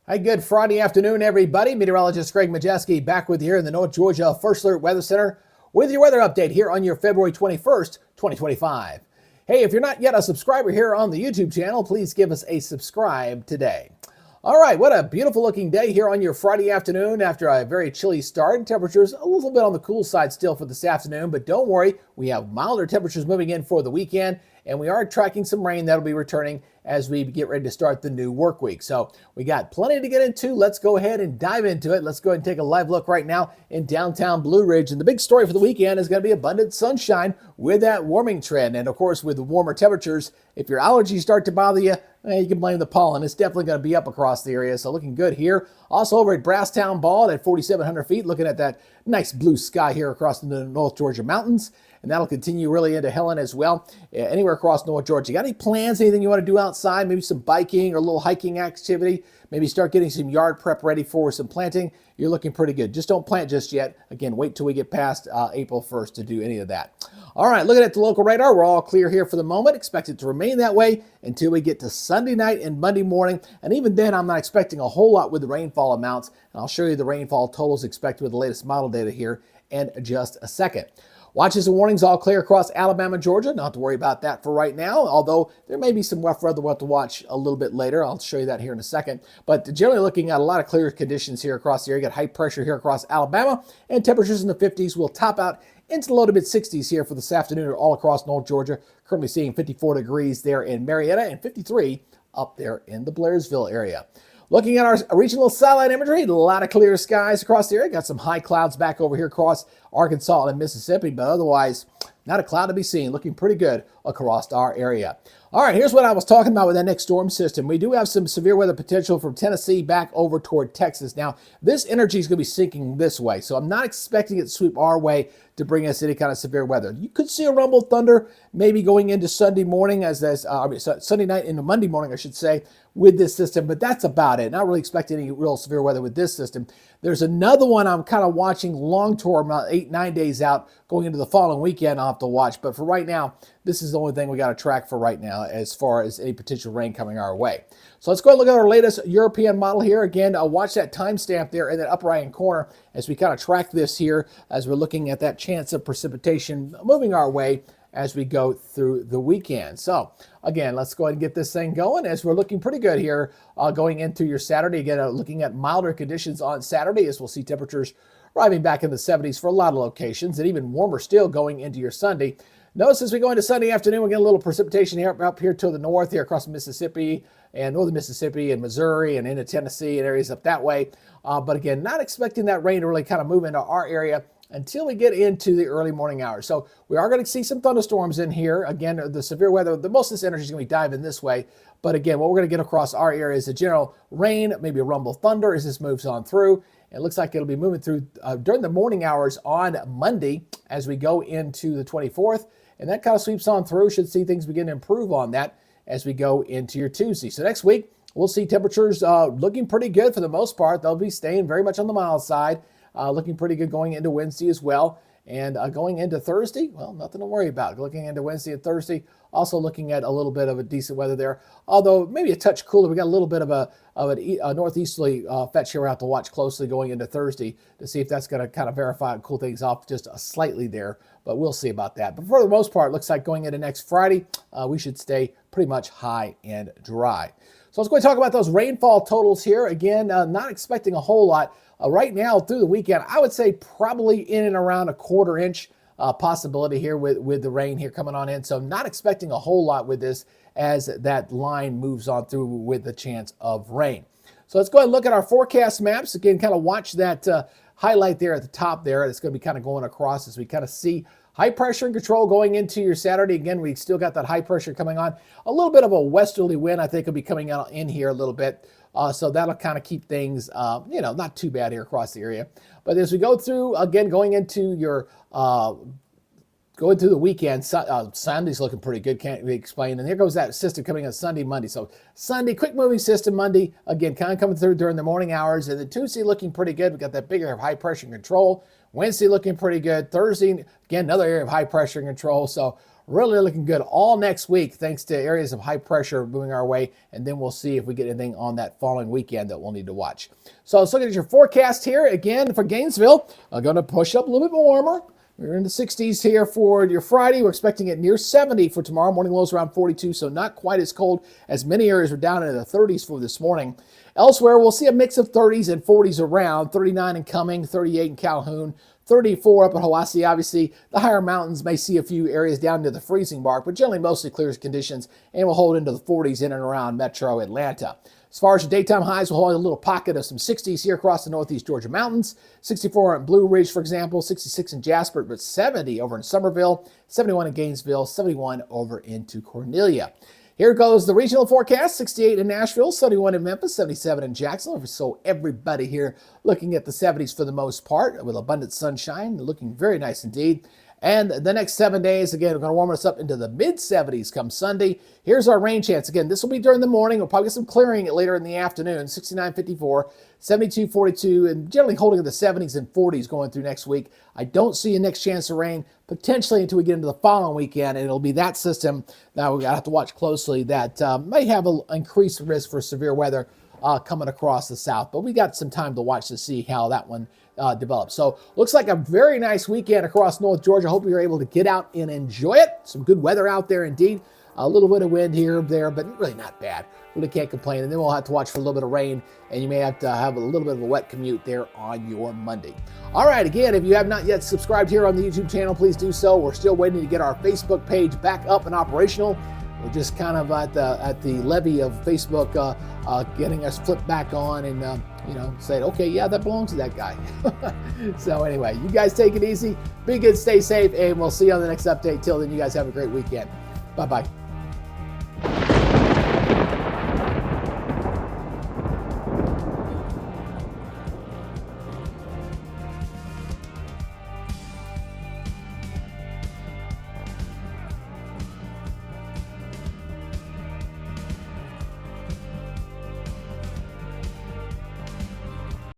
Hi, good Friday afternoon, everybody. Meteorologist Greg Majeski back with you here in the North Georgia First Alert Weather Center with your weather update here on your February 21st, 2025. Hey, if you're not yet a subscriber here on the YouTube channel, please give us a subscribe today. All right, what a beautiful looking day here on your Friday afternoon after a very chilly start. Temperatures a little bit on the cool side still for this afternoon, but don't worry, we have milder temperatures moving in for the weekend, and we are tracking some rain that'll be returning as we get ready to start the new work week. So we got plenty to get into. Let's go ahead and dive into it. Let's go ahead and take a live look right now in downtown Blue Ridge. And the big story for the weekend is going to be abundant sunshine with that warming trend. And of course, with the warmer temperatures, if your allergies start to bother you, you can blame the pollen. It's definitely going to be up across the area. So looking good here. Also over at Brasstown Bald at 4,700 feet, looking at that nice blue sky here across the North Georgia mountains. And that'll continue really into Helen as well, anywhere across North Georgia. You got any plans, anything you want to do outside, maybe some biking or a little hiking activity, maybe start getting some yard prep ready for some planting? You're looking pretty good. Just don't plant just yet. Again, wait till we get past April 1st to do any of that. All right, looking at the local radar, we're all clear here for the moment. Expect it to remain that way until we get to Sunday night and Monday morning. And even then, I'm not expecting a whole lot with the rainfall amounts. And I'll show you the rainfall totals expected with the latest model data here in just a second. Watches and warnings all clear across Alabama, Georgia. Not to worry about that for right now, although there may be some rough weather we'll have to watch a little bit later. I'll show you that here in a second. But generally looking at a lot of clear conditions here across the area. You got high pressure here across Alabama, and temperatures in the 50s will top out into the low to mid 60s here for this afternoon all across North Georgia. Currently seeing 54 degrees there in Marietta and 53 up there in the Blairsville area. Looking at our regional satellite imagery, a lot of clear skies across the area. Got some high clouds back over here across Arkansas and Mississippi, but otherwise, not a cloud to be seen. Looking pretty good across our area. All right, here's what I was talking about with that next storm system. We do have some severe weather potential from Tennessee back over toward Texas. Now, this energy is going to be sinking this way, so I'm not expecting it to sweep our way to bring us any kind of severe weather. You could see a rumble thunder maybe going into Sunday morning, Sunday night into Monday morning, I should say, with this system, but that's about it. Not really expecting any real severe weather with this system. There's another one I'm kind of watching long term, 8-9 days out, going into the following weekend. I'll have to watch, but for right now, this is the only thing we got to track for right now as far as any potential rain coming our way. So let's go and look at our latest European model here. Again, watch that timestamp there in that upper right-hand corner as we kind of track this here as we're looking at that chance of precipitation moving our way as we go through the weekend. So again, let's go ahead and get this thing going as we're looking pretty good here going into your Saturday. Again, looking at milder conditions on Saturday as we'll see temperatures arriving back in the 70s for a lot of locations and even warmer still going into your Sunday. Notice as we go into Sunday afternoon, we're getting a little precipitation here up here to the north here across Mississippi and northern Mississippi and Missouri and into Tennessee and areas up that way. But again, not expecting that rain to really kind of move into our area until we get into the early morning hours. So we are going to see some thunderstorms in here. Again, the severe weather, the most of this energy is going to be diving this way. But again, what we're going to get across our area is a general rain, maybe a rumble thunder as this moves on through. It looks like it'll be moving through during the morning hours on Monday as we go into the 24th. And that kind of sweeps on through. Should see things begin to improve on that as we go into your Tuesday. So next week, we'll see temperatures looking pretty good for the most part. They'll be staying very much on the mild side. Looking pretty good going into Wednesday as well. And going into Thursday, well, nothing to worry about. Looking into Wednesday and Thursday, also looking at a little bit of a decent weather there. Although maybe a touch cooler. We got a little bit of a northeasterly fetch here. We'll have to watch closely going into Thursday to see if that's going to kind of verify and cool things off just slightly there. But we'll see about that. But for the most part, it looks like going into next Friday, we should stay pretty much high and dry. So let's go and talk about those rainfall totals here. Again, not expecting a whole lot. Right now through the weekend, I would say probably in and around a quarter inch possibility here with the rain here coming on in. So not expecting a whole lot with this as that line moves on through with the chance of rain. So let's go ahead and look at our forecast maps. Again, kind of watch that highlight there at the top there. It's going to be kind of going across as we kind of see high pressure and control going into your Saturday. Again, we still got that high pressure coming on. A little bit of a westerly wind, I think, will be coming out in here a little bit. So that'll kind of keep things, not too bad here across the area. But as we go through, again, going into your going through the weekend, Sunday's looking pretty good, can't be explained. And here goes that system coming on Sunday, Monday. So Sunday, quick moving system. Monday, again, kind of coming through during the morning hours. And then Tuesday looking pretty good. We got that big area of high pressure and control. Wednesday looking pretty good. Thursday, again, another area of high pressure and control. So really looking good all next week, thanks to areas of high pressure moving our way. And then we'll see if we get anything on that following weekend that we'll need to watch. So let's look at your forecast here again for Gainesville. Going to push up a little bit warmer. We're in the 60s here for your Friday. We're expecting it near 70 for tomorrow. Morning lows around 42, so not quite as cold as many areas were down in the 30s for this morning. Elsewhere, we'll see a mix of 30s and 40s around. 39 in Cumming, 38 in Calhoun, 34 up at Hiwassee. Obviously, the higher mountains may see a few areas down to the freezing mark, but generally mostly clear conditions, and will hold into the 40s in and around metro Atlanta. As far as your daytime highs, we'll hold a little pocket of some 60s here across the northeast Georgia mountains. 64 in Blue Ridge, for example, 66 in Jasper, but 70 over in Summerville, 71 in Gainesville, 71 over into Cornelia. Here goes the regional forecast: 68 in Nashville, 71 in Memphis, 77 in Jacksonville. So everybody here looking at the 70s for the most part, with abundant sunshine, looking very nice indeed. And the next 7 days, again, we're going to warm us up into the mid-70s come Sunday. Here's our rain chance. Again, this will be during the morning. We'll probably get some clearing later in the afternoon. 69-54, 72-42, and generally holding in the 70s and 40s going through next week. I don't see a next chance of rain potentially until we get into the following weekend, and it'll be that system that we're going to have to watch closely that may have an increased risk for severe weather coming across the south. But we got some time to watch to see how that one develops. So looks like a very nice weekend across North Georgia. Hope you're able to get out and enjoy it. Some good weather out there indeed. A little bit of wind here or there, but really not bad. Really can't complain. And then we'll have to watch for a little bit of rain, and you may have to have a little bit of a wet commute there on your Monday. All right, again, if you have not yet subscribed here on the YouTube channel, please do so. We're still waiting to get our Facebook page back up and operational. We're just kind of at the levy of Facebook getting us flipped back on and saying, okay, yeah, that belongs to that guy. So anyway, you guys take it easy, be good, stay safe, and we'll see you on the next update. Till then, you guys have a great weekend. Bye-bye.